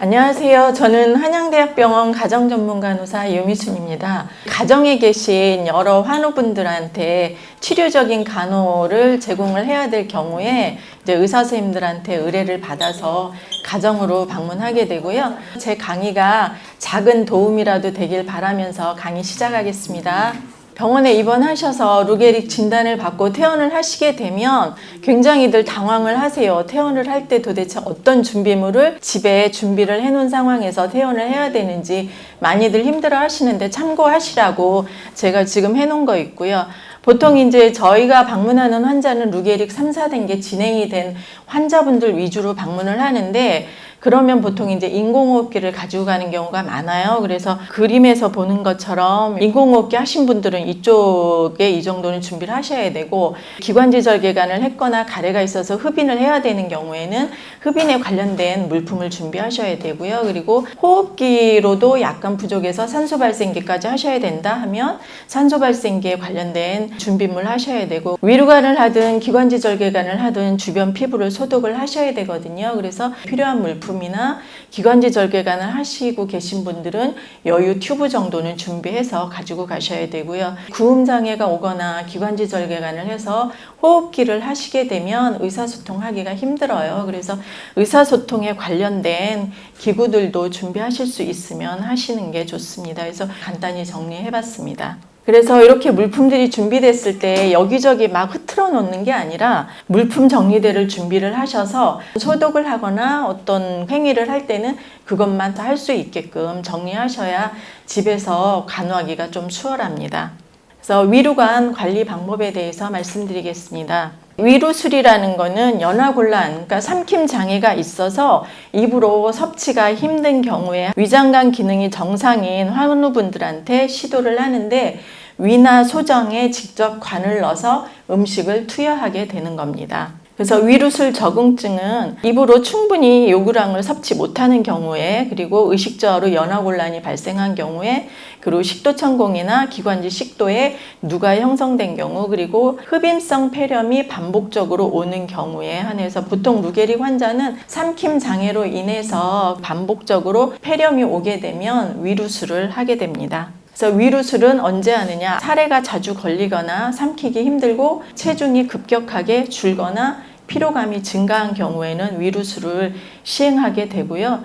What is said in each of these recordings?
안녕하세요. 저는 한양대학병원 가정전문간호사 유미순입니다. 가정에 계신 여러 환우분들한테 치료적인 간호를 제공을 해야 될 경우에 이제 의사 선생님들한테 의뢰를 받아서 가정으로 방문하게 되고요. 제 강의가 작은 도움이라도 되길 바라면서 강의 시작하겠습니다. 병원에 입원하셔서 루게릭 진단을 받고 퇴원을 하시게 되면 굉장히들 당황을 하세요. 퇴원을 할 때 도대체 어떤 준비물을 집에 준비를 해놓은 상황에서 퇴원을 해야 되는지 많이들 힘들어 하시는데 참고하시라고 제가 지금 해놓은 거 있고요. 보통 이제 저희가 방문하는 환자는 루게릭 3, 4단계 진행이 된 환자분들 위주로 방문을 하는데 그러면 보통 이제 인공호흡기를 가지고 가는 경우가 많아요. 그래서 그림에서 보는 것처럼 인공호흡기 하신 분들은 이쪽에 이 정도는 준비를 하셔야 되고, 기관지 절개관을 했거나 가래가 있어서 흡인을 해야 되는 경우에는 흡인에 관련된 물품을 준비하셔야 되고요. 그리고 호흡기로도 약간 부족해서 산소 발생기까지 하셔야 된다 하면 산소 발생기에 관련된 준비물 하셔야 되고, 위루관을 하든 기관지 절개관을 하든 주변 피부를 소독을 하셔야 되거든요. 그래서 필요한 물품이나 기관지 절개관을 하시고 계신 분들은 여유 튜브 정도는 준비해서 가지고 가셔야 되고요. 구음 장애가 오거나 기관지 절개관을 해서 호흡기를 하시게 되면 의사소통하기가 힘들어요. 그래서 의사소통에 관련된 기구들도 준비하실 수 있으면 하시는 게 좋습니다. 그래서 간단히 정리해봤습니다. 그래서 이렇게 물품들이 준비됐을 때 여기저기 막 흐트러 놓는 게 아니라 물품 정리대를 준비를 하셔서 소독을 하거나 어떤 행위를 할 때는 그것만 다 할 수 있게끔 정리하셔야 집에서 간호하기가 좀 수월합니다. 그래서 위루관 관리 방법에 대해서 말씀드리겠습니다. 위루술이라는 거는 연화곤란, 그러니까 삼킴 장애가 있어서 입으로 섭취가 힘든 경우에 위장관 기능이 정상인 환우분들한테 시도를 하는데 위나 소정에 직접 관을 넣어서 음식을 투여하게 되는 겁니다. 그래서 위루술 적응증은 입으로 충분히 요구량을 섭취 못하는 경우에, 그리고 의식저하로 연화곤란이 발생한 경우에, 그리고 식도천공이나 기관지 식도에 누가 형성된 경우, 그리고 흡임성 폐렴이 반복적으로 오는 경우에 한해서 보통 루게릭 환자는 삼킴 장애로 인해서 반복적으로 폐렴이 오게 되면 위루술을 하게 됩니다. 그래서 위루술은 언제 하느냐? 사례가 자주 걸리거나 삼키기 힘들고 체중이 급격하게 줄거나 피로감이 증가한 경우에는 위루술을 시행하게 되고요.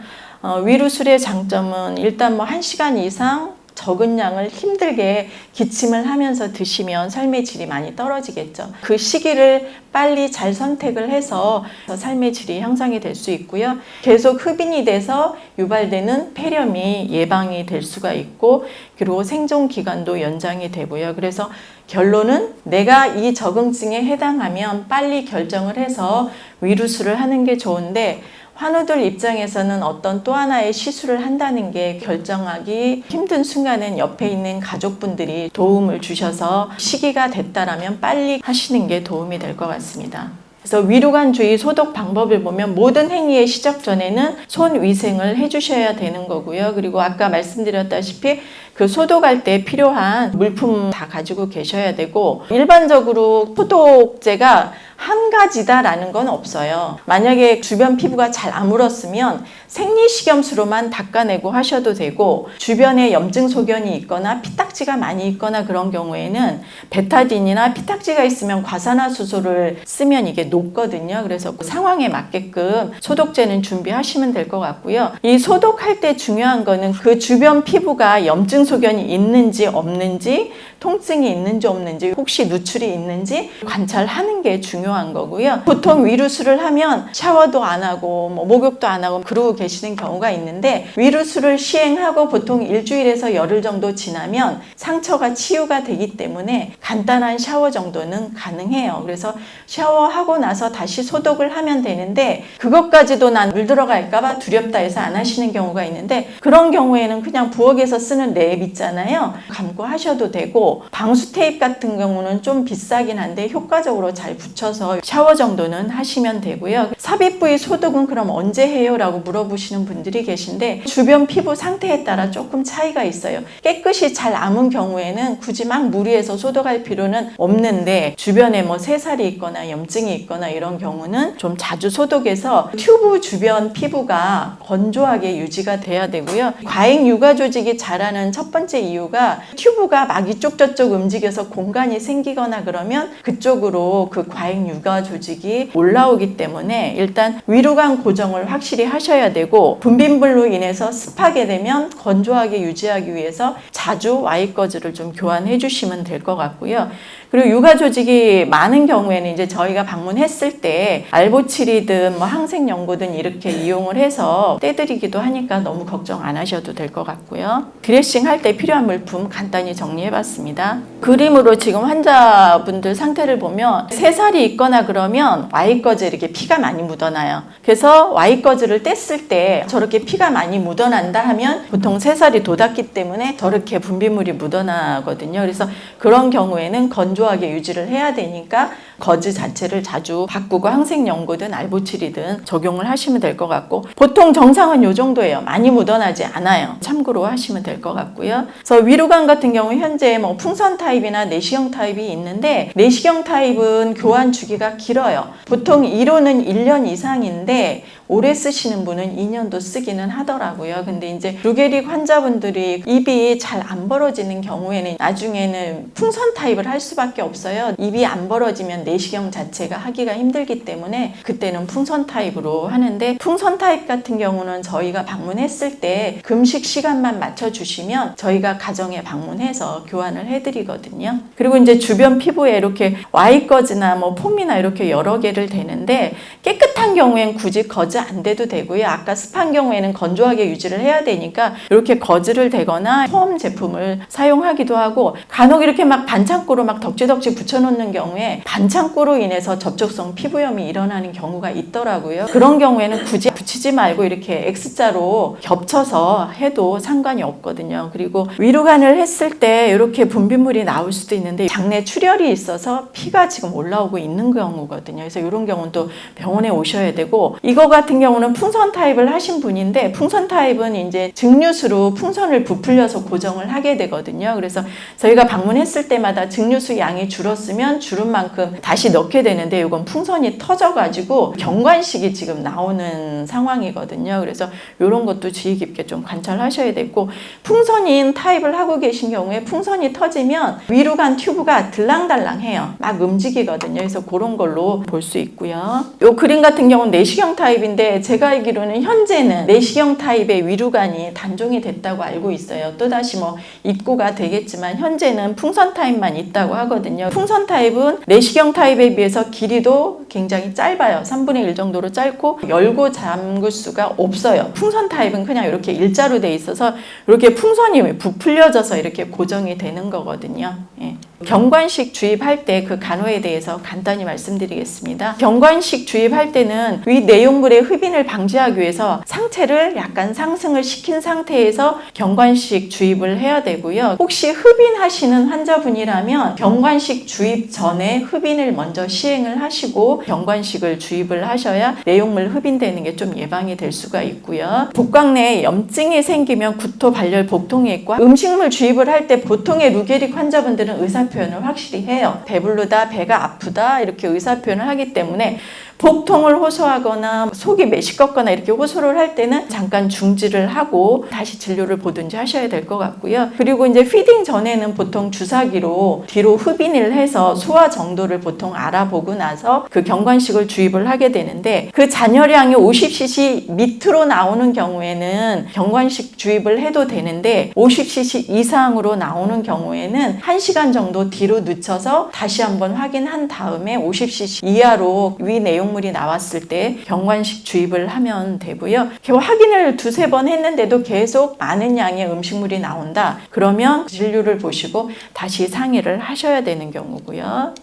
위루술의 장점은 일단 1시간 이상 적은 양을 힘들게 기침을 하면서 드시면 삶의 질이 많이 떨어지겠죠. 그 시기를 빨리 잘 선택을 해서 삶의 질이 향상이 될 수 있고요. 계속 흡인이 돼서 유발되는 폐렴이 예방이 될 수가 있고, 그리고 생존 기간도 연장이 되고요. 그래서 결론은 내가 이 적응증에 해당하면 빨리 결정을 해서 위루술을 하는 게 좋은데, 환우들 입장에서는 어떤 또 하나의 시술을 한다는 게 결정하기 힘든 순간엔 옆에 있는 가족분들이 도움을 주셔서 시기가 됐다라면 빨리 하시는 게 도움이 될 것 같습니다. 그래서 위루관 주의 소독 방법을 보면 모든 행위의 시작 전에는 손 위생을 해주셔야 되는 거고요. 그리고 아까 말씀드렸다시피 그 소독할 때 필요한 물품 다 가지고 계셔야 되고, 일반적으로 소독제가 한 가지다라는 건 없어요. 만약에 주변 피부가 잘 아물었으면 생리식염수로만 닦아내고 하셔도 되고, 주변에 염증 소견이 있거나 피딱지가 많이 있거나 그런 경우에는 베타딘이나 피딱지가 있으면 과산화수소를 쓰면 이게 녹거든요. 그래서 그 상황에 맞게끔 소독제는 준비하시면 될 것 같고요. 이 소독할 때 중요한 거는 그 주변 피부가 염증 소견이 있는지 없는지, 통증이 있는지 없는지, 혹시 누출이 있는지 관찰하는 게 중요한 거고요. 보통 위루술을 하면 샤워도 안 하고 목욕도 안 하고 그러고 계시는 경우가 있는데, 위루술을 시행하고 보통 일주일에서 열흘 정도 지나면 상처가 치유가 되기 때문에 간단한 샤워 정도는 가능해요. 그래서 샤워하고 나서 다시 소독을 하면 되는데, 그것까지도 난 물 들어갈까 봐 두렵다 해서 안 하시는 경우가 있는데, 그런 경우에는 그냥 부엌에서 쓰는 랩 있잖아요. 감고 하셔도 되고, 방수 테이프 같은 경우는 좀 비싸긴 한데 효과적으로 잘 붙여서 샤워 정도는 하시면 되고요. 삽입 부위 소독은 그럼 언제 해요? 라고 물어보시는 분들이 계신데, 주변 피부 상태에 따라 조금 차이가 있어요. 깨끗이 잘 아문 경우에는 굳이 막 무리해서 소독할 필요는 없는데, 주변에 뭐 새살이 있거나 염증이 있거나 있거나 이런 경우는 좀 자주 소독해서 튜브 주변 피부가 건조하게 유지가 돼야 되고요. 과잉 육아 조직이 자라는 첫 번째 이유가 튜브가 막 이쪽 저쪽 움직여서 공간이 생기거나 그러면 그쪽으로 그 과잉 육아 조직이 올라오기 때문에 일단 위루관 고정을 확실히 하셔야 되고, 분비물로 인해서 습하게 되면 건조하게 유지하기 위해서 자주 Y거즈를 좀 교환해 주시면 될 것 같고요. 그리고 육아 조직이 많은 경우에는 이제 저희가 방문했을 때 알보칠이든 뭐 항생연고든 이렇게 이용을 해서 떼드리기도 하니까 너무 걱정 안 하셔도 될 것 같고요. 드레싱 할 때 필요한 물품 간단히 정리해 봤습니다. 그림으로 지금 환자분들 상태를 보면 3살이 있거나 그러면 Y거즈 이렇게 피가 많이 묻어나요. 그래서 Y거즈를 뗐을 때 저렇게 피가 많이 묻어난다 하면 보통 3살이 돋았기 때문에 저렇게 분비물이 묻어나거든요. 그래서 그런 경우에는 건조하게 유지를 해야 되니까 거즈 자체를 자주 바꾸고 항생연고든 알보칠이든 적용을 하시면 될 것 같고, 보통 정상은 이 정도예요. 많이 묻어나지 않아요. 참고로 하시면 될 것 같고요. 그래서 위루관 같은 경우 현재 뭐 풍선 타입이나 내시경 타입이 있는데, 내시경 타입은 교환 주기가 길어요. 보통 1호는 1년 이상인데 오래 쓰시는 분은 2년도 쓰기는 하더라고요. 근데 이제 루게릭 환자분들이 입이 잘 안 벌어지는 경우에는 나중에는 풍선 타입을 할 수밖에 없어요. 입이 안 벌어지면 내시경 자체가 하기가 힘들기 때문에 그때는 풍선 타입으로 하는데, 풍선 타입 같은 경우는 저희가 방문했을 때 금식 시간만 맞춰주시면 저희가 가정에 방문해서 교환을 해드리거든요. 그리고 이제 주변 피부에 이렇게 Y거즈나 뭐 폼이나 이렇게 여러 개를 대는데, 깨끗한 경우엔 굳이 거즈 안 대도 되고요. 아까 습한 경우에는 건조하게 유지를 해야 되니까 이렇게 거즈를 대거나 폼 제품을 사용하기도 하고, 간혹 이렇게 막 반창고로 막 덕지덕지 붙여놓는 경우에 반창고로 인해서 접촉성 피부염이 일어나는 경우가 있더라고요. 그런 경우에는 굳이 붙이지 말고 이렇게 X자로 겹쳐서 해도 상관이 없거든요. 그리고 위루관을 했을 때 이렇게 분비물이 나올 수도 있는데 장내 출혈이 있어서 피가 지금 올라오고 있는 경우거든요. 그래서 이런 경우는 또 병원에 오셔야 되고, 이거 같은 경우는 풍선 타입을 하신 분인데, 풍선 타입은 이제 증류수로 풍선을 부풀려서 고정을 하게 되거든요. 그래서 저희가 방문했을 때마다 증류수 양이 줄었으면 줄은 만큼 다시 넣게 되는데, 이건 풍선이 터져가지고 경관식이 지금 나오는 상황이거든요. 그래서 이런 것도 주의 깊게 좀 관찰하셔야 되고, 풍선인 타입을 하고 계신 경우에 풍선이 터지면 위루관 튜브가 들랑달랑해요. 막 움직이거든요. 그래서 그런 걸로 볼 수 있고요. 이 그림 같은 경우는 내시경 타입인데, 제가 알기로는 현재는 내시경 타입의 위루관이 단종이 됐다고 알고 있어요. 또다시 뭐 입고가 되겠지만 현재는 풍선 타입만 있다고 하거든요. 풍선 타입은 내시경 타입에 비해서 길이도 굉장히 짧아요. 3분의 1 정도로 짧고 열고 잠글 수가 없어요. 풍선 타입은 그냥 이렇게 일자로 돼 있어서 이렇게 풍선이 부풀려져서 이렇게 고정이 되는 거거든요. 예. 경관식 주입할 때 그 간호에 대해서 간단히 말씀드리겠습니다. 경관식 주입할 때는 위 내용물의 흡인을 방지하기 위해서 상체를 약간 상승을 시킨 상태에서 경관식 주입을 해야 되고요. 혹시 흡인하시는 환자분이라면 경관식 주입 전에 흡인을 먼저 시행을 하시고 경관식을 주입을 하셔야 내용물 흡인되는 게 좀 예방이 될 수가 있고요. 복강 내에 염증이 생기면 구토, 발열, 복통이 있고, 음식물 주입을 할 때 보통의 루게릭 환자분들은 의사표현을 확실히 해요. 배부르다, 배가 아프다 이렇게 의사표현을 하기 때문에 복통을 호소하거나 속이 메시껍거나 이렇게 호소를 할 때는 잠깐 중지를 하고 다시 진료를 보든지 하셔야 될 것 같고요. 그리고 이제 피딩 전에는 보통 주사기로 뒤로 흡인을 해서 소화 정도를 보통 알아보고 나서 그 경관식을 주입을 하게 되는데, 그 잔여량이 50cc 밑으로 나오는 경우에는 경관식 주입을 해도 되는데 50cc 이상으로 나오는 경우에는 1시간 정도 뒤로 늦춰서 다시 한번 확인한 다음에 50cc 이하로 위 내용물이 나왔을 때 경관식 주입을 하면 되고요. 확인을 2-3번 했는데도 계속 많은 양의 음식물이 나온다. 그러면 진료를 보시고 다시 상의를 하셔야 되는 경우고요.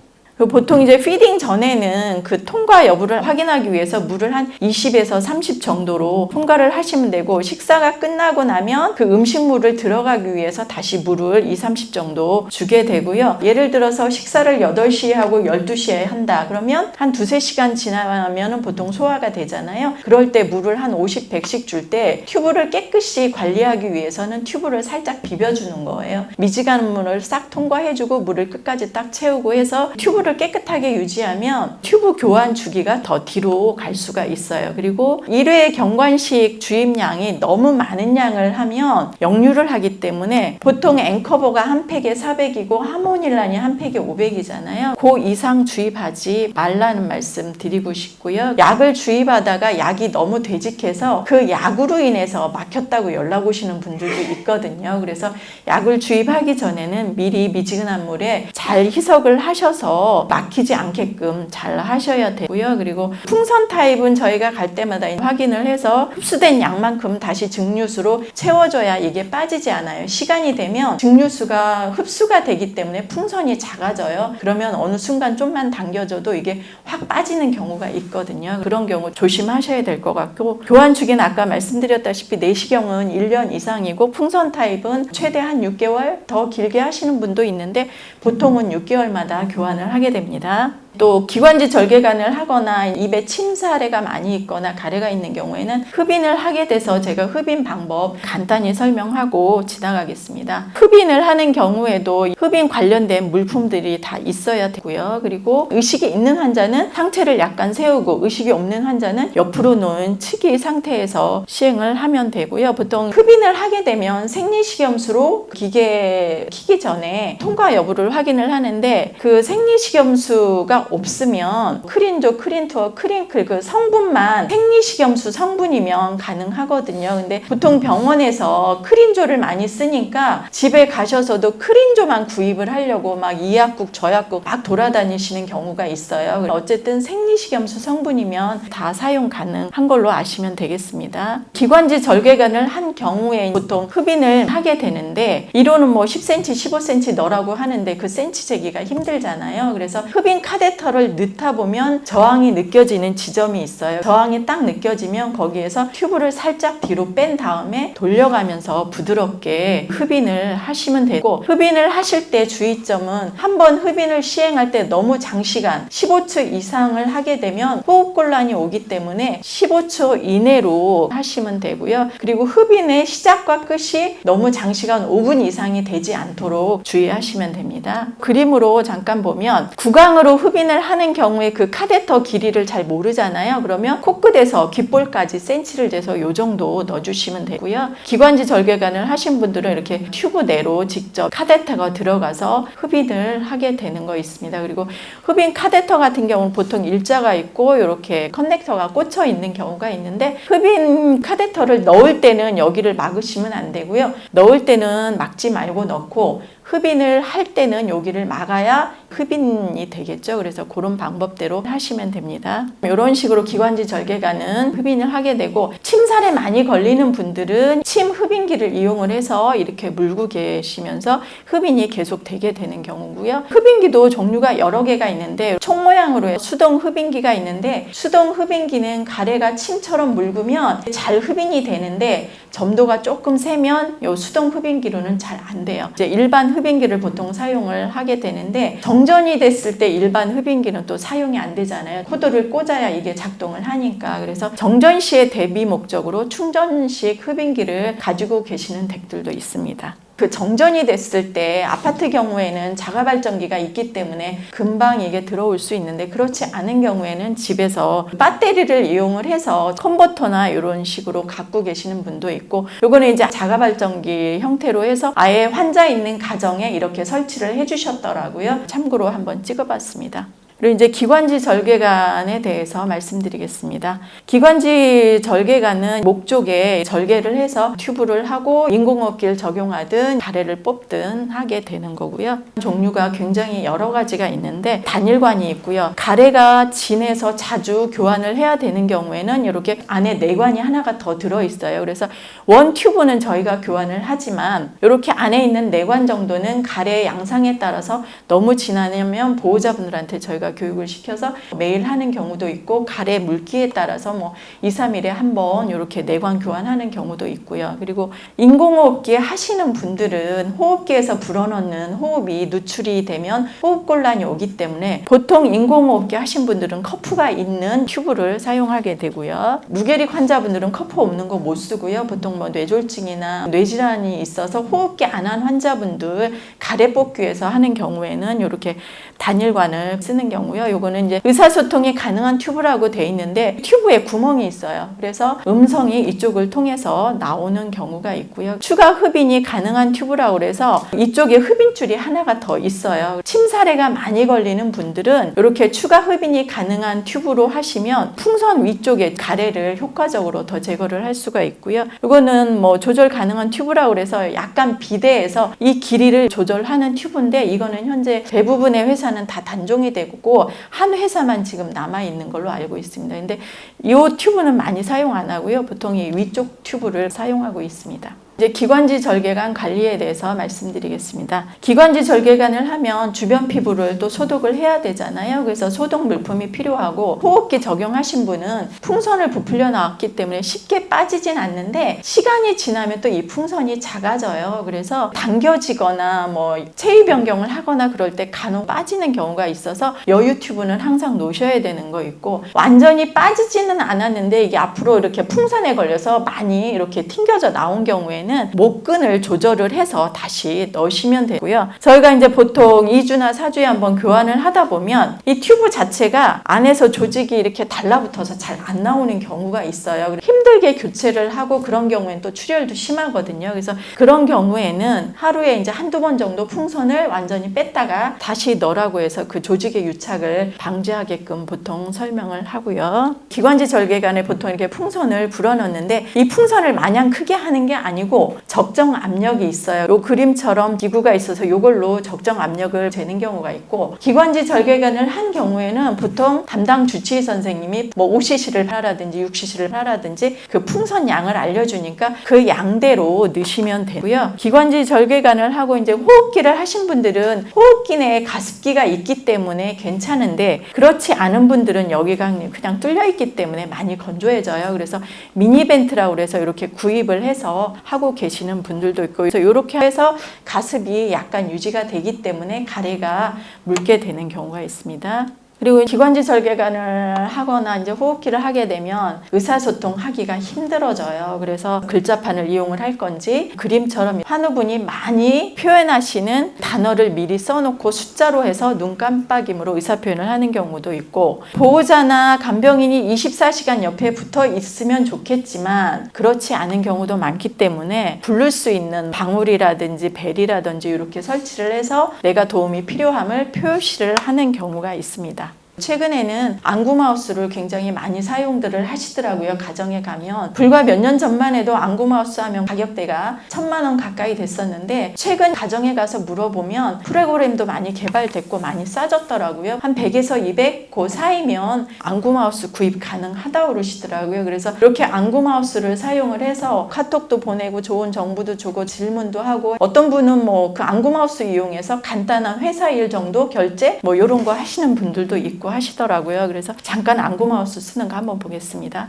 보통 이제 피딩 전에는 그 통과 여부를 확인하기 위해서 물을 한 20에서 30 정도로 통과를 하시면 되고, 식사가 끝나고 나면 그 음식물을 들어가기 위해서 다시 물을 2-30 정도 주게 되고요. 예를 들어서 식사를 8시에 하고 12시에 한다. 그러면 한 2-3시간 지나면 보통 소화가 되잖아요. 그럴 때 물을 한 50, 100씩 줄 때 튜브를 깨끗이 관리하기 위해서는 튜브를 살짝 비벼주는 거예요. 미지근한 물을 싹 통과해주고 물을 끝까지 딱 채우고 해서 튜브를 튜브를 깨끗하게 유지하면 튜브 교환 주기가 더 뒤로 갈 수가 있어요. 그리고 1회 경관식 주입량이 너무 많은 양을 하면 역류를 하기 때문에 보통 앵커버가 한 팩에 400이고 하모닐란이 한 팩에 500이잖아요. 그 이상 주입하지 말라는 말씀 드리고 싶고요. 약을 주입하다가 약이 너무 되직해서 그 약으로 인해서 막혔다고 연락 오시는 분들도 있거든요. 그래서 약을 주입하기 전에는 미리 미지근한 물에 잘 희석을 하셔서 막히지 않게끔 잘 하셔야 되고요. 그리고 풍선 타입은 저희가 갈 때마다 확인을 해서 흡수된 양만큼 다시 증류수로 채워줘야 이게 빠지지 않아요. 시간이 되면 증류수가 흡수가 되기 때문에 풍선이 작아져요. 그러면 어느 순간 좀만 당겨줘도 이게 확 빠지는 경우가 있거든요. 그런 경우 조심하셔야 될 것 같고, 교환 주기는 아까 말씀드렸다시피 내시경은 1년 이상이고 풍선 타입은 최대 한 6개월 더 길게 하시는 분도 있는데 보통은 6개월마다 교환을 하게 됩니다. 또 기관지 절개관을 하거나 입에 침 사례가 많이 있거나 가래가 있는 경우에는 흡인을 하게 돼서 제가 흡인 방법 간단히 설명하고 지나가겠습니다. 흡인을 하는 경우에도 흡인 관련된 물품들이 다 있어야 되고요. 그리고 의식이 있는 환자는 상체를 약간 세우고 의식이 없는 환자는 옆으로 놓은 측이 상태에서 시행을 하면 되고요. 보통 흡인을 하게 되면 생리식염수로 기계 키기 전에 통과 여부를 확인을 하는데 그 생리식염수가 없으면 크린조, 크린투어, 크린클 그 성분만 생리식염수 성분이면 가능하거든요. 근데 보통 병원에서 크린조를 많이 쓰니까 집에 가셔서도 크린조만 구입을 하려고 막 이 약국 저 약국 막 돌아다니시는 경우가 있어요. 어쨌든 생리식염수 성분이면 다 사용 가능한 걸로 아시면 되겠습니다. 기관지 절개관을 한 경우에 보통 흡인을 하게 되는데 이론은 뭐 10cm, 15cm 넣으라고 하는데 그 센치 재기가 힘들잖아요. 그래서 흡인 카데터를 넣다 보면 저항이 느껴지는 지점이 있어요. 저항이 딱 느껴지면 거기에서 튜브를 살짝 뒤로 뺀 다음에 돌려가면서 부드럽게 흡인을 하시면 되고, 흡인을 하실 때 주의점은 한번 흡인을 시행할 때 너무 장시간 15초 이상을 하게 되면 호흡곤란이 오기 때문에 15초 이내로 하시면 되고요. 그리고 흡인의 시작과 끝이 너무 장시간 5분 이상이 되지 않도록 주의하시면 됩니다. 그림으로 잠깐 보면 구강으로 흡인을 하는 경우에 그 카데터 길이를 잘 모르잖아요. 그러면 코끝에서 귓볼까지 센치를 재서 요 정도 넣어주시면 되고요. 기관지 절개관을 하신 분들은 이렇게 튜브 내로 직접 카데터가 들어가서 흡인을 하게 되는 거 있습니다. 그리고 흡인 카데터 같은 경우는 보통 일자가 있고 이렇게 커넥터가 꽂혀 있는 경우가 있는데 흡인 카데터를 넣을 때는 여기를 막으시면 안 되고요. 넣을 때는 막지 말고 넣고 흡인을 할 때는 여기를 막아야 흡인이 되겠죠. 그래서 그런 방법대로 하시면 됩니다. 이런 식으로 기관지 절개관은 흡인을 하게 되고, 침살에 많이 걸리는 분들은 침 흡인기를 이용을 해서 이렇게 물고 계시면서 흡인이 계속 되게 되는 경우고요. 흡인기도 종류가 여러 개가 있는데 총 모양으로 수동 흡인기가 있는데, 수동 흡인기는 가래가 침처럼 물구면 잘 흡인이 되는데 점도가 조금 세면 이 수동 흡인기로는 잘 안 돼요. 이제 일반 흡인기를 보통 사용을 하게 되는데, 정전이 됐을 때 일반 흡인기는 또 사용이 안 되잖아요. 코드를 꽂아야 이게 작동을 하니까. 그래서 정전 시의 대비 목적으로 충전식 흡인기를 가지고 계시는 댁들도 있습니다. 그 정전이 됐을 때 아파트 경우에는 자가 발전기가 있기 때문에 금방 이게 들어올 수 있는데, 그렇지 않은 경우에는 집에서 배터리를 이용을 해서 컨버터나 이런 식으로 갖고 계시는 분도 있고, 요거는 이제 자가 발전기 형태로 해서 아예 환자 있는 가정에 이렇게 설치를 해주셨더라고요. 참고로 한번 찍어봤습니다. 그리고 이제 기관지 절개관에 대해서 말씀드리겠습니다. 기관지 절개관은 목 쪽에 절개를 해서 튜브를 하고 인공호흡기를 적용하든 가래를 뽑든 하게 되는 거고요. 종류가 굉장히 여러 가지가 있는데 단일관이 있고요. 가래가 진해서 자주 교환을 해야 되는 경우에는 이렇게 안에 내관이 하나가 더 들어있어요. 그래서 원 튜브는 저희가 교환을 하지만 이렇게 안에 있는 내관 정도는 가래의 양상에 따라서 너무 진하면 보호자분들한테 저희가 저희가 교육을 시켜서 매일 하는 경우도 있고 가래 물기에 따라서 뭐 2, 3일에 한 번 이렇게 내관 교환하는 경우도 있고요. 그리고 인공호흡기 하시는 분들은 호흡기에서 불어넣는 호흡이 누출이 되면 호흡곤란이 오기 때문에 보통 인공호흡기 하신 분들은 커프가 있는 튜브를 사용하게 되고요. 무게릭 환자분들은 커프 없는 거 못 쓰고요. 보통 뭐 뇌졸중이나 뇌질환이 있어서 호흡기 안 한 환자분들 가래 뽑기 위해서 하는 경우에는 이렇게 단일관을 쓰는 경우요. 요거는 이제 의사소통이 가능한 튜브라고 돼 있는데 튜브에 구멍이 있어요. 그래서 음성이 이쪽을 통해서 나오는 경우가 있고요. 추가 흡인이 가능한 튜브라고 그래서 이쪽에 흡인줄이 하나가 더 있어요. 침사래가 많이 걸리는 분들은 이렇게 추가 흡인이 가능한 튜브로 하시면 풍선 위쪽에 가래를 효과적으로 더 제거를 할 수가 있고요. 이거는 뭐 조절 가능한 튜브라고 그래서 약간 비대해서 이 길이를 조절하는 튜브인데 이거는 현재 대부분의 회사는 다 단종이 되고 한 회사만 지금 남아 있는 걸로 알고 있습니다. 근데 이 튜브는 많이 사용 안 하고요. 보통 이 위쪽 튜브를 사용하고 있습니다. 이제 기관지 절개관 관리에 대해서 말씀드리겠습니다. 기관지 절개관을 하면 주변 피부를 또 소독을 해야 되잖아요. 그래서 소독 물품이 필요하고 호흡기 적용하신 분은 풍선을 부풀려 나왔기 때문에 쉽게 빠지진 않는데 시간이 지나면 또 이 풍선이 작아져요. 그래서 당겨지거나 뭐 체위 변경을 하거나 그럴 때 간혹 빠지는 경우가 있어서 여유 튜브는 항상 놓으셔야 되는 거 있고 완전히 빠지지는 않았는데 이게 앞으로 이렇게 풍선에 걸려서 많이 이렇게 튕겨져 나온 경우에 목끈을 조절을 해서 다시 넣으시면 되고요. 저희가 이제 보통 2주나 4주에 한번 교환을 하다 보면 이 튜브 자체가 안에서 조직이 이렇게 달라붙어서 잘 안 나오는 경우가 있어요. 힘들게 교체를 하고 그런 경우에는 또 출혈도 심하거든요. 그래서 그런 경우에는 하루에 이제 한두 번 정도 풍선을 완전히 뺐다가 다시 넣으라고 해서 그 조직의 유착을 방지하게끔 보통 설명을 하고요. 기관지 절개관에 보통 이렇게 풍선을 불어넣는데 이 풍선을 마냥 크게 하는 게 아니고 적정 압력이 있어요. 요 그림처럼 기구가 있어서 이걸로 적정 압력을 재는 경우가 있고 기관지 절개관을 한 경우에는 보통 담당 주치의 선생님이 뭐 5cc를 하라든지 6cc를 하라든지 그 풍선 양을 알려주니까 그 양대로 넣으시면 되고요. 기관지 절개관을 하고 이제 호흡기를 하신 분들은 호흡기 내에 가습기가 있기 때문에 괜찮은데 그렇지 않은 분들은 여기가 그냥 뚫려 있기 때문에 많이 건조해져요. 그래서 미니벤트라고 그래서 이렇게 구입을 해서 하고 계시는 분들도 있고 그래서 이렇게 해서 가습이 약간 유지가 되기 때문에 가래가 묽게 되는 경우가 있습니다. 그리고 기관지 절개관을 하거나 이제 호흡기를 하게 되면 의사소통 하기가 힘들어져요. 그래서 글자판을 이용을 할 건지 그림처럼 환우분이 많이 표현하시는 단어를 미리 써놓고 숫자로 해서 눈 깜빡임으로 의사표현을 하는 경우도 있고 보호자나 간병인이 24시간 옆에 붙어 있으면 좋겠지만 그렇지 않은 경우도 많기 때문에 부를 수 있는 방울이라든지 벨이라든지 이렇게 설치를 해서 내가 도움이 필요함을 표시를 하는 경우가 있습니다. 최근에는 안구 마우스를 굉장히 많이 사용들을 하시더라고요. 가정에 가면 불과 몇 년 전만 해도 안구 마우스 하면 가격대가 1,000만 원 가까이 됐었는데 최근 가정에 가서 물어보면 프로그램도 많이 개발됐고 많이 싸졌더라고요. 한 100에서 200 그 사이면 안구 마우스 구입 가능하다고 그러시더라고요. 그래서 이렇게 안구 마우스를 사용을 해서 카톡도 보내고 좋은 정보도 주고 질문도 하고 어떤 분은 뭐 그 안구 마우스 이용해서 간단한 회사 일 정도 결제 뭐 이런 거 하시는 분들도 있고 하시더라고요. 그래서 잠깐 안구 마우스 쓰는 거 한번 보겠습니다.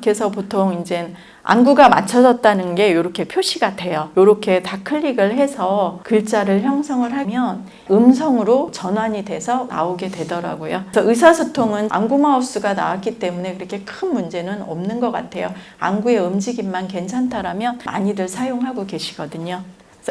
그래서 보통 이제 안구가 맞춰졌다는 게 이렇게 표시가 돼요. 이렇게 다 클릭을 해서 글자를 형성을 하면 음성으로 전환이 돼서 나오게 되더라고요. 그래서 의사소통은 안구 마우스가 나왔기 때문에 그렇게 큰 문제는 없는 것 같아요. 안구의 움직임만 괜찮다라면 많이들 사용하고 계시거든요.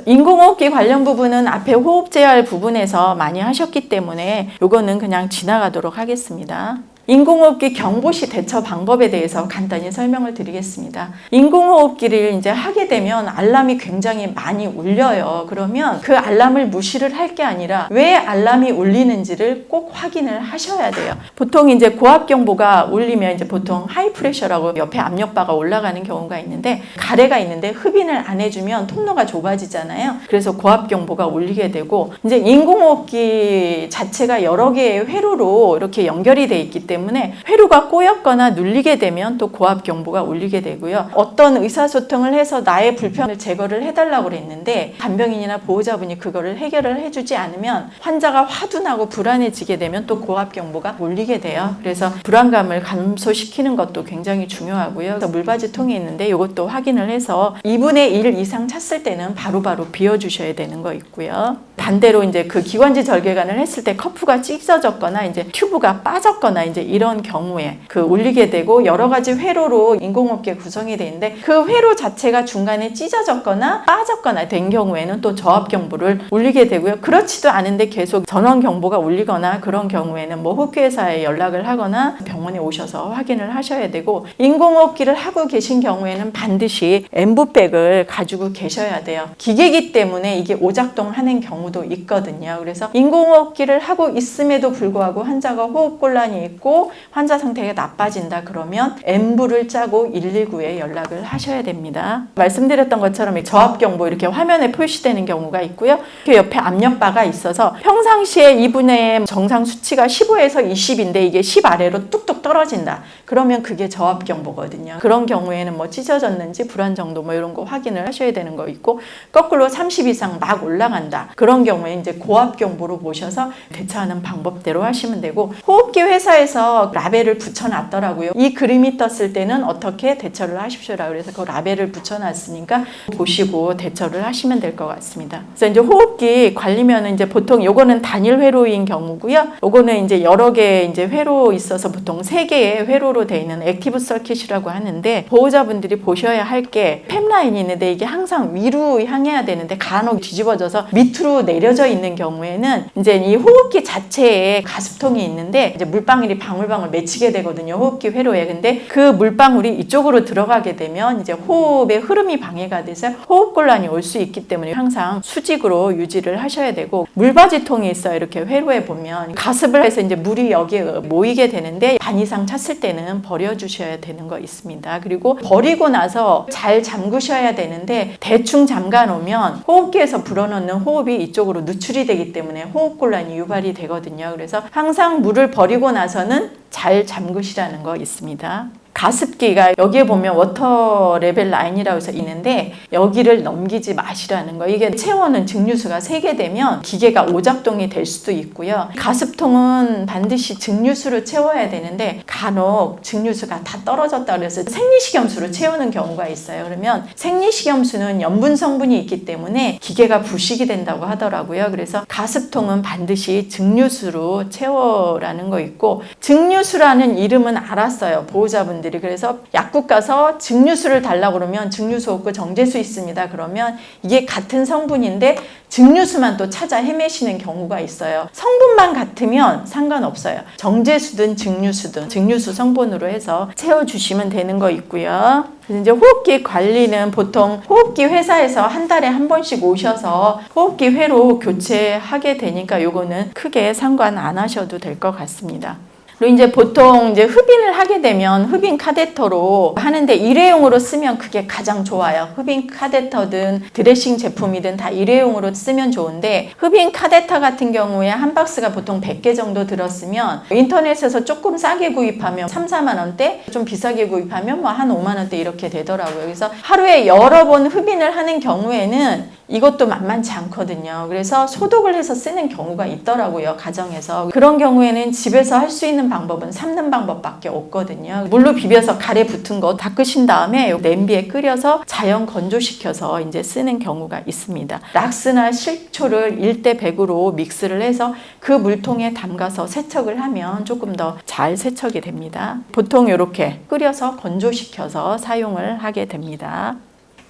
인공호흡기 관련 부분은 앞에 호흡 제할 부분에서 많이 하셨기 때문에 이거는 그냥 지나가도록 하겠습니다. 인공호흡기 경보시 대처 방법에 대해서 간단히 설명을 드리겠습니다. 인공호흡기를 이제 하게 되면 알람이 굉장히 많이 울려요. 그러면 그 알람을 무시를 할 게 아니라 왜 알람이 울리는지를 꼭 확인을 하셔야 돼요. 보통 이제 고압 경보가 울리면 이제 보통 하이 프레셔라고 옆에 압력바가 올라가는 경우가 있는데 가래가 있는데 흡인을 안 해주면 통로가 좁아지잖아요. 그래서 고압 경보가 울리게 되고 이제 인공호흡기 자체가 여러 개의 회로로 이렇게 연결이 돼 있기 때문에 때문에 회로가 꼬였거나 눌리게 되면 또 고압 경보가 울리게 되고요. 어떤 의사소통을 해서 나의 불편을 제거를 해달라고 그랬는데 간병인이나 보호자분이 그거를 해결을 해주지 않으면 환자가 화둔하고 불안해지게 되면 또 고압 경보가 울리게 돼요. 그래서 불안감을 감소시키는 것도 굉장히 중요하고요. 그래서 물받이통이 있는데 이것도 확인을 해서 2분의 1 이상 찼을 때는 바로바로 비워주셔야 되는 거 있고요. 반대로 이제 그 기관지 절개관을 했을 때 커프가 찢어졌거나 이제 튜브가 빠졌거나 이제 이런 경우에 그 울리게 되고 여러 가지 회로로 인공호흡기 구성이 되는데 그 회로 자체가 중간에 찢어졌거나 빠졌거나 된 경우에는 또 저압 경보를 울리게 되고요. 그렇지도 않은데 계속 전원 경보가 울리거나 그런 경우에는 뭐 호흡기회사에 연락을 하거나 병원에 오셔서 확인을 하셔야 되고 인공호흡기를 하고 계신 경우에는 반드시 엠브백을 가지고 계셔야 돼요. 기계이기 때문에 이게 오작동하는 경우도 있거든요. 그래서 인공호흡기를 하고 있음에도 불구하고 환자가 호흡곤란이 있고 환자 상태가 나빠진다 그러면 엠브를 짜고 119에 연락을 하셔야 됩니다. 말씀드렸던 것처럼 저압 경보 이렇게 화면에 표시되는 경우가 있고요. 그 옆에 압력바가 있어서 평상시에 이분의 정상 수치가 15에서 20인데 이게 10 아래로 뚝뚝 떨어진다. 그러면 그게 저압 경보거든요. 그런 경우에는 뭐 찢어졌는지 불안 정도 뭐 이런 거 확인을 하셔야 되는 거 있고 거꾸로 30 이상 막 올라간다. 그런 경우에 이제 고압 경보로 보셔서 대처하는 방법대로 하시면 되고 호흡기 회사에서 라벨을 붙여놨더라고요. 이 그림이 떴을 때는 어떻게 대처를 하십시오라 그래서 그 라벨을 붙여놨으니까 보시고 대처를 하시면 될 것 같습니다. 그래서 이제 호흡기 관리면은 이제 보통 요거는 단일 회로인 경우고요. 요거는 이제 여러 개 이제 회로 있어서 보통 3개의 회로로 되어 있는 액티브 서킷이라고 하는데 보호자분들이 보셔야 할 게 팹라인이 있는데 이게 항상 위로 향해야 되는데 간혹 뒤집어져서 밑으로 내려져 있는 경우에는 이제 이 호흡기 자체에 가습통이 있는데 이제 물방울이 방울방울 맺히게 되거든요. 호흡기 회로에. 근데 그 물방울이 이쪽으로 들어가게 되면 이제 호흡의 흐름이 방해가 돼서 호흡곤란이 올 수 있기 때문에 항상 수직으로 유지를 하셔야 되고 물받이통이 있어요. 이렇게 회로에 보면 가습을 해서 이제 물이 여기에 모이게 되는데 반 이상 찼을 때는 버려주셔야 되는 거 있습니다. 그리고 버리고 나서 잘 잠그셔야 되는데 대충 잠가 놓으면 호흡기에서 불어넣는 호흡이 이쪽으로 누출이 되기 때문에 호흡곤란이 유발이 되거든요. 그래서 항상 물을 버리고 나서는 잘 잠그시라는 거 있습니다. 가습기가 여기에 보면 워터 레벨 라인이라고 해서 있는데 여기를 넘기지 마시라는 거. 이게 채워는 증류수가 3개 되면 기계가 오작동이 될 수도 있고요. 가습통은 반드시 증류수로 채워야 되는데 간혹 증류수가 다 떨어졌다 그래서 생리식염수로 채우는 경우가 있어요. 그러면 생리식염수는 염분 성분이 있기 때문에 기계가 부식이 된다고 하더라고요. 그래서 가습통은 반드시 증류수로 채워라는 거 있고 증류수라는 이름은 알았어요. 보호자분 그래서 약국 가서 증류수를 달라고 그러면 증류수 없고 정제수 있습니다. 그러면 이게 같은 성분인데 증류수만 또 찾아 헤매시는 경우가 있어요. 성분만 같으면 상관없어요. 정제수든 증류수든 증류수 성분으로 해서 채워주시면 되는 거 있고요. 그래서 이제 호흡기 관리는 보통 호흡기 회사에서 한 달에 한 번씩 오셔서 호흡기 회로 교체하게 되니까 요거는 크게 상관 안 하셔도 될 것 같습니다. 그리고 이제 보통 이제 흡인을 하게 되면 흡인 카데터로 하는데 일회용으로 쓰면 그게 가장 좋아요. 흡인 카데터든 드레싱 제품이든 다 일회용으로 쓰면 좋은데 흡인 카데터 같은 경우에 한 박스가 보통 100개 정도 들었으면 인터넷에서 조금 싸게 구입하면 3, 4만 원대, 좀 비싸게 구입하면 뭐 한 5만 원대 이렇게 되더라고요. 그래서 하루에 여러 번 흡인을 하는 경우에는 이것도 만만치 않거든요. 그래서 소독을 해서 쓰는 경우가 있더라고요. 가정에서. 그런 경우에는 집에서 할 수 있는 방법은 삶는 방법밖에 없거든요. 물로 비벼서 가래 붙은 거 닦으신 다음에 냄비에 끓여서 자연 건조시켜서 이제 쓰는 경우가 있습니다. 락스나 식초를 1대 100으로 믹스를 해서 그 물통에 담가서 세척을 하면 조금 더 잘 세척이 됩니다. 보통 이렇게 끓여서 건조시켜서 사용을 하게 됩니다.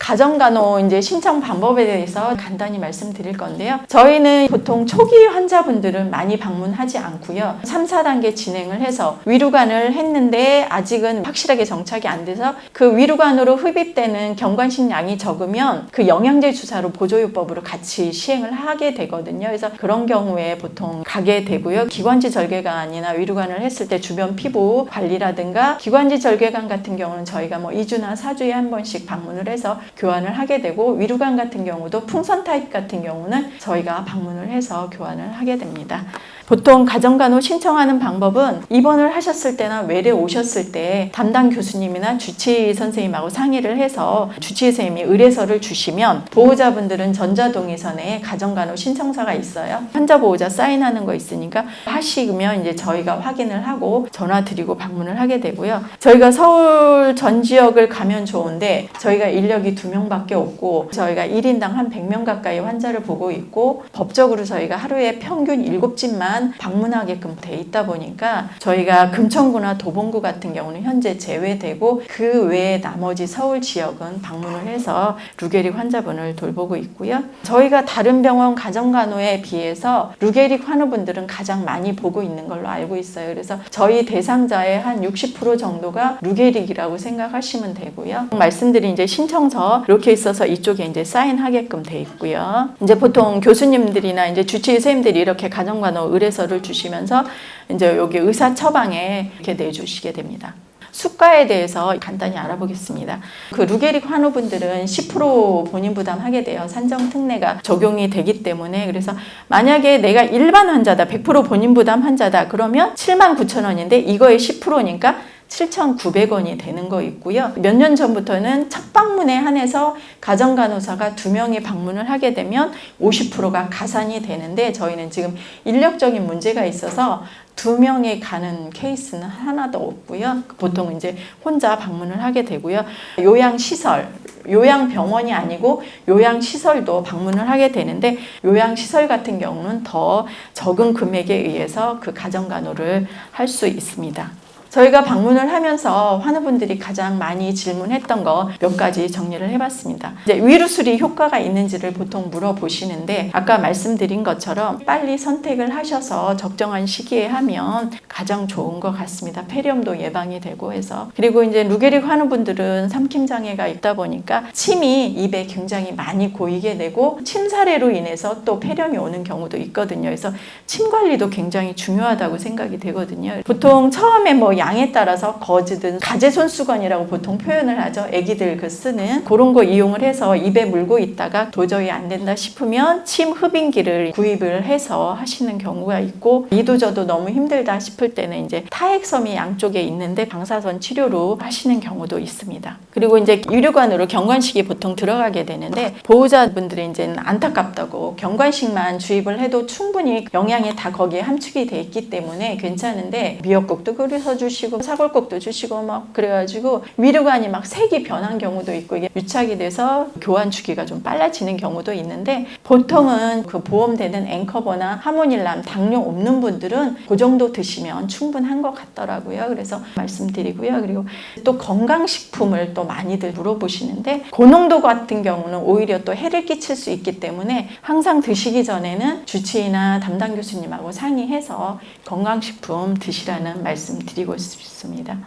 가정간호 이제 신청 방법에 대해서 간단히 말씀드릴 건데요. 저희는 보통 초기 환자분들은 많이 방문하지 않고요. 3, 4단계 진행을 해서 위루관을 했는데 아직은 확실하게 정착이 안 돼서 그 위루관으로 흡입되는 경관신 양이 적으면 그 영양제 주사로 보조요법으로 같이 시행을 하게 되거든요. 그래서 그런 경우에 보통 가게 되고요. 기관지 절개관이나 위루관을 했을 때 주변 피부 관리라든가 기관지 절개관 같은 경우는 저희가 뭐 2주나 4주에 한 번씩 방문을 해서 교환을 하게 되고 위루관 같은 경우도 풍선 타입 같은 경우는 저희가 방문을 해서 교환을 하게 됩니다. 보통 가정간호 신청하는 방법은 입원을 하셨을 때나 외래 오셨을 때 담당 교수님이나 주치의 선생님하고 상의를 해서 주치의 선생님이 의뢰서를 주시면 보호자분들은 전자동의선에 가정간호 신청서가 있어요. 환자 보호자 사인하는 거 있으니까 하시면 이제 저희가 확인을 하고 전화 드리고 방문을 하게 되고요. 저희가 서울 전 지역을 가면 좋은데 저희가 인력이 2명밖에 없고 저희가 1인당 한 100명 가까이 환자를 보고 있고 법적으로 저희가 하루에 평균 7집만 방문하게끔 돼 있다 보니까 저희가 금천구나 도봉구 같은 경우는 현재 제외되고 그 외에 나머지 서울 지역은 방문을 해서 루게릭 환자분을 돌보고 있고요. 저희가 다른 병원 가정간호에 비해서 루게릭 환우분들은 가장 많이 보고 있는 걸로 알고 있어요. 그래서 저희 대상자의 한 60% 정도가 루게릭이라고 생각하시면 되고요. 말씀드린 이제 신청서 이렇게 있어서 이쪽에 이제 사인하게끔 돼 있고요. 이제 보통 교수님들이나 이제 주치의 선생님들이 이렇게 가정간호 의뢰서를 주시면서 이제 여기 의사 처방에 이렇게 내주시게 됩니다. 수가에 대해서 간단히 알아보겠습니다. 그 루게릭 환우분들은 10% 본인 부담하게 돼요. 산정 특례가 적용이 되기 때문에. 그래서 만약에 내가 일반 환자다, 100% 본인 부담 환자다 그러면 79,000원인데 이거의 10%니까 7,900원이 되는 거 있고요. 몇 년 전부터는 첫 방문에 한해서 가정간호사가 2명이 방문을 하게 되면 50%가 가산이 되는데 저희는 지금 인력적인 문제가 있어서 2명이 가는 케이스는 하나도 없고요. 보통 이제 혼자 방문을 하게 되고요. 요양시설, 요양병원이 아니고 요양시설도 방문을 하게 되는데 요양시설 같은 경우는 더 적은 금액에 의해서 그 가정간호를 할 수 있습니다. 저희가 방문을 하면서 환우분들이 가장 많이 질문했던 거 몇 가지 정리를 해봤습니다. 이제 위루술이 효과가 있는지를 보통 물어보시는데 아까 말씀드린 것처럼 빨리 선택을 하셔서 적정한 시기에 하면 가장 좋은 것 같습니다. 폐렴도 예방이 되고 해서. 그리고 이제 루게릭 환우분들은 삼킴 장애가 있다 보니까 침이 입에 굉장히 많이 고이게 되고 침 사례로 인해서 또 폐렴이 오는 경우도 있거든요. 그래서 침 관리도 굉장히 중요하다고 생각이 되거든요. 보통 처음에 뭐 양에 따라서 거즈든 가제손수건이라고 보통 표현을 하죠. 애기들 그 쓰는 그런 거 이용을 해서 입에 물고 있다가 도저히 안 된다 싶으면 침 흡인기를 구입을 해서 하시는 경우가 있고 이도저도 너무 힘들다 싶을 때는 이제 타액섬이 양쪽에 있는데 방사선 치료로 하시는 경우도 있습니다. 그리고 이제 유료관으로 경관식이 보통 들어가게 되는데 보호자분들이 이제 안타깝다고 경관식만 주입을 해도 충분히 영양이 다 거기에 함축이 돼 있기 때문에 괜찮은데 미역국도 끓여서 주시고 사골국도 주시고 막 그래가지고 위류관이 막 색이 변한 경우도 있고 이게 유착이 돼서 교환 주기가 좀 빨라지는 경우도 있는데 보통은 그 보험되는 앵커버나 하모닐람 당뇨 없는 분들은 그 정도 드시면 충분한 것 같더라고요. 그래서 말씀드리고요. 그리고 또 건강식품을 또 많이들 물어보시는데 고농도 같은 경우는 오히려 또 해를 끼칠 수 있기 때문에 항상 드시기 전에는 주치의나 담당 교수님하고 상의해서 건강식품 드시라는 말씀 드리고 싶습니다.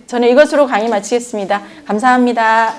저는 이것으로 강의 마치겠습니다. 감사합니다.